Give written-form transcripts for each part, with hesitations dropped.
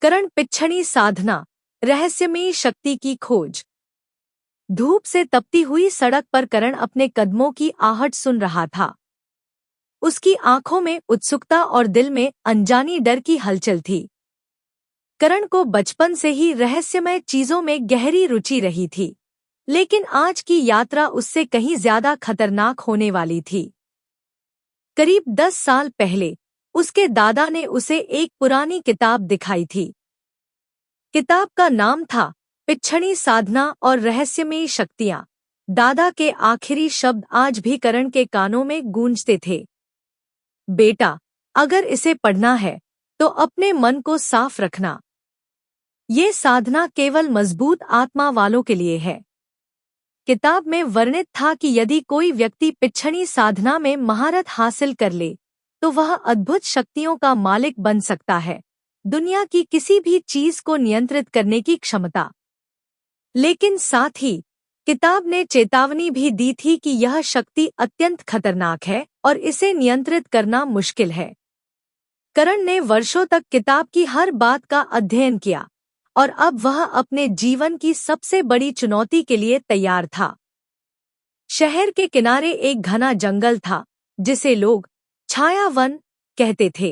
करण पिच्छणी साधना, रहस्यमयी शक्ति की खोज। धूप से तपती हुई सड़क पर करण अपने कदमों की आहट सुन रहा था। उसकी आंखों में उत्सुकता और दिल में अनजानी डर की हलचल थी। करण को बचपन से ही रहस्यमय चीजों में गहरी रुचि रही थी, लेकिन आज की यात्रा उससे कहीं ज्यादा खतरनाक होने वाली थी। करीब 10 साल पहले उसके दादा ने उसे एक पुरानी किताब दिखाई थी। किताब का नाम था पिच्छणी साधना और रहस्यमयी शक्तियां। दादा के आखिरी शब्द आज भी करण के कानों में गूंजते थे। बेटा, अगर इसे पढ़ना है तो अपने मन को साफ रखना। ये साधना केवल मजबूत आत्मा वालों के लिए है। किताब में वर्णित था कि यदि कोई व्यक्ति पिच्छणी साधना में महारत हासिल कर ले तो वह अद्भुत शक्तियों का मालिक बन सकता है, दुनिया की किसी भी चीज को नियंत्रित करने की क्षमता। लेकिन साथ ही किताब ने चेतावनी भी दी थी कि यह शक्ति अत्यंत खतरनाक है और इसे नियंत्रित करना मुश्किल है। करण ने वर्षों तक किताब की हर बात का अध्ययन किया और अब वह अपने जीवन की सबसे बड़ी चुनौती के लिए तैयार था। शहर के किनारे एक घना जंगल था जिसे लोग छाया वन कहते थे।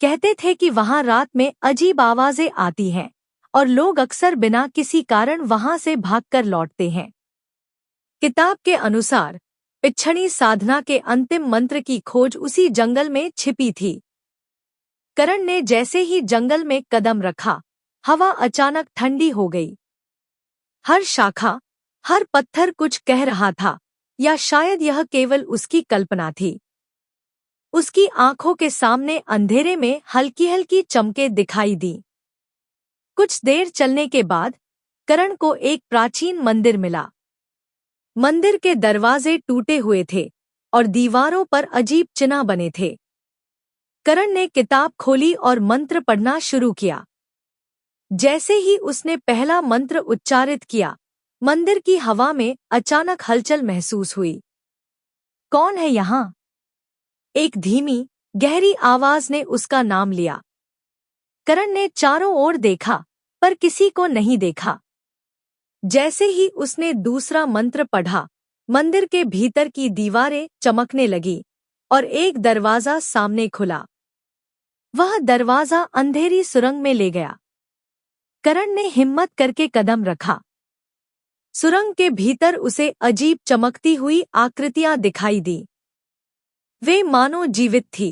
कहते थे कि वहां रात में अजीब आवाजें आती हैं और लोग अक्सर बिना किसी कारण वहां से भागकर लौटते हैं। किताब के अनुसार पिच्छणी साधना के अंतिम मंत्र की खोज उसी जंगल में छिपी थी। करण ने जैसे ही जंगल में कदम रखा, हवा अचानक ठंडी हो गई। हर शाखा, हर पत्थर कुछ कह रहा था, या शायद यह केवल उसकी कल्पना थी। उसकी आंखों के सामने अंधेरे में हल्की हल्की चमकें दिखाई दी। कुछ देर चलने के बाद करण को एक प्राचीन मंदिर मिला। मंदिर के दरवाजे टूटे हुए थे और दीवारों पर अजीब चिन्ह बने थे। करण ने किताब खोली और मंत्र पढ़ना शुरू किया। जैसे ही उसने पहला मंत्र उच्चारित किया, मंदिर की हवा में अचानक हलचल महसूस हुई। कौन है यहाँ? एक धीमी, गहरी आवाज ने उसका नाम लिया। करण ने चारों ओर देखा, पर किसी को नहीं देखा। जैसे ही उसने दूसरा मंत्र पढ़ा, मंदिर के भीतर की दीवारें चमकने लगी और एक दरवाजा सामने खुला। वह दरवाजा अंधेरी सुरंग में ले गया। करण ने हिम्मत करके कदम रखा। सुरंग के भीतर उसे अजीब चमकती हुई आकृतियां दिखाई दी। वे मानो जीवित थी।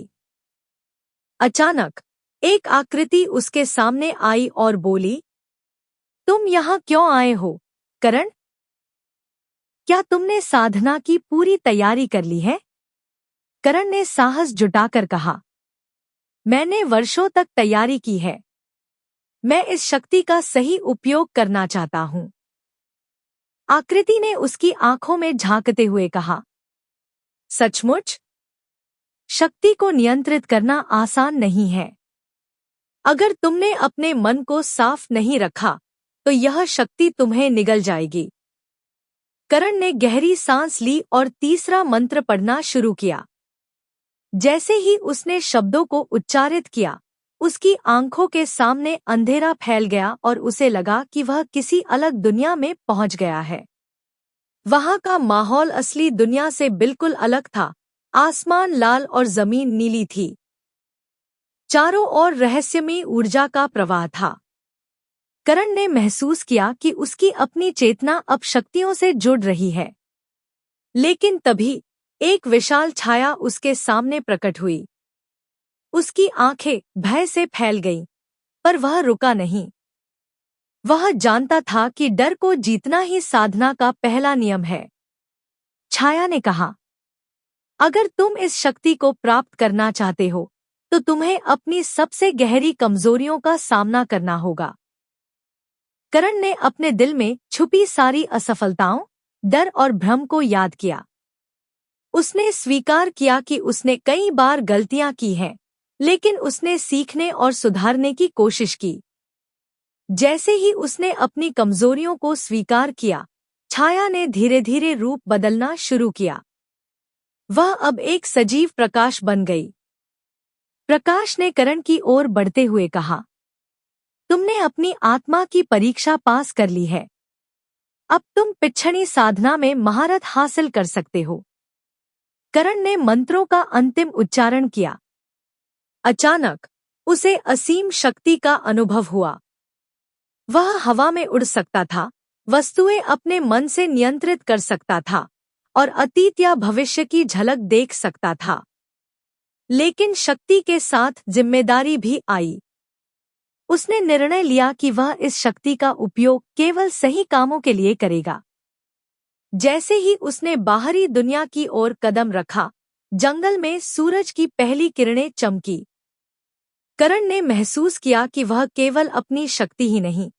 अचानक एक आकृति उसके सामने आई और बोली, तुम यहाँ क्यों आए हो, करण? क्या तुमने साधना की पूरी तैयारी कर ली है? करण ने साहस जुटाकर कहा, मैंने वर्षों तक तैयारी की है। मैं इस शक्ति का सही उपयोग करना चाहता हूँ। आकृति ने उसकी आंखों में झांकते हुए कहा, सचमुच? शक्ति को नियंत्रित करना आसान नहीं है। अगर तुमने अपने मन को साफ नहीं रखा तो यह शक्ति तुम्हें निगल जाएगी। करण ने गहरी सांस ली और तीसरा मंत्र पढ़ना शुरू किया। जैसे ही उसने शब्दों को उच्चारित किया, उसकी आंखों के सामने अंधेरा फैल गया और उसे लगा कि वह किसी अलग दुनिया में पहुंच गया है। वहां का माहौल असली दुनिया से बिल्कुल अलग था। आसमान लाल और जमीन नीली थी। चारों ओर रहस्यमयी ऊर्जा का प्रवाह था। करण ने महसूस किया कि उसकी अपनी चेतना अब शक्तियों से जुड़ रही है। लेकिन तभी एक विशाल छाया उसके सामने प्रकट हुई। उसकी आंखें भय से फैल गईं, पर वह रुका नहीं। वह जानता था कि डर को जीतना ही साधना का पहला नियम है। छाया ने कहा, अगर तुम इस शक्ति को प्राप्त करना चाहते हो तो तुम्हें अपनी सबसे गहरी कमजोरियों का सामना करना होगा। करण ने अपने दिल में छुपी सारी असफलताओं, डर और भ्रम को याद किया। उसने स्वीकार किया कि उसने कई बार गलतियां की हैं, लेकिन उसने सीखने और सुधारने की कोशिश की। जैसे ही उसने अपनी कमजोरियों को स्वीकार किया, छाया ने धीरे धीरे रूप बदलना शुरू किया। वह अब एक सजीव प्रकाश बन गई। प्रकाश ने करण की ओर बढ़ते हुए कहा, तुमने अपनी आत्मा की परीक्षा पास कर ली है। अब तुम पिछड़ी साधना में महारत हासिल कर सकते हो। करण ने मंत्रों का अंतिम उच्चारण किया। अचानक उसे असीम शक्ति का अनुभव हुआ। वह हवा में उड़ सकता था, वस्तुएं अपने मन से नियंत्रित कर सकता था और अतीत या भविष्य की झलक देख सकता था। लेकिन शक्ति के साथ जिम्मेदारी भी आई। उसने निर्णय लिया कि वह इस शक्ति का उपयोग केवल सही कामों के लिए करेगा। जैसे ही उसने बाहरी दुनिया की ओर कदम रखा, जंगल में सूरज की पहली किरणें चमकी। करण ने महसूस किया कि वह केवल अपनी शक्ति ही नहीं,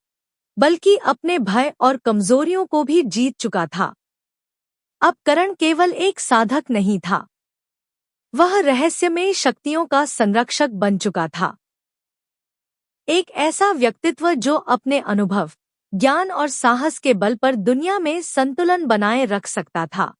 बल्कि अपने भय और कमजोरियों को भी जीत चुका था। अब करण केवल एक साधक नहीं था, वह रहस्यमय शक्तियों का संरक्षक बन चुका था। एक ऐसा व्यक्तित्व जो अपने अनुभव, ज्ञान और साहस के बल पर दुनिया में संतुलन बनाए रख सकता था।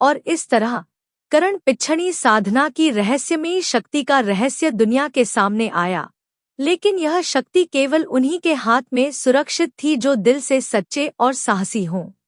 और इस तरह करण पिछड़ी साधना की रहस्यमयी शक्ति का रहस्य दुनिया के सामने आया। लेकिन यह शक्ति केवल उन्हीं के हाथ में सुरक्षित थी जो दिल से सच्चे और साहसी हों।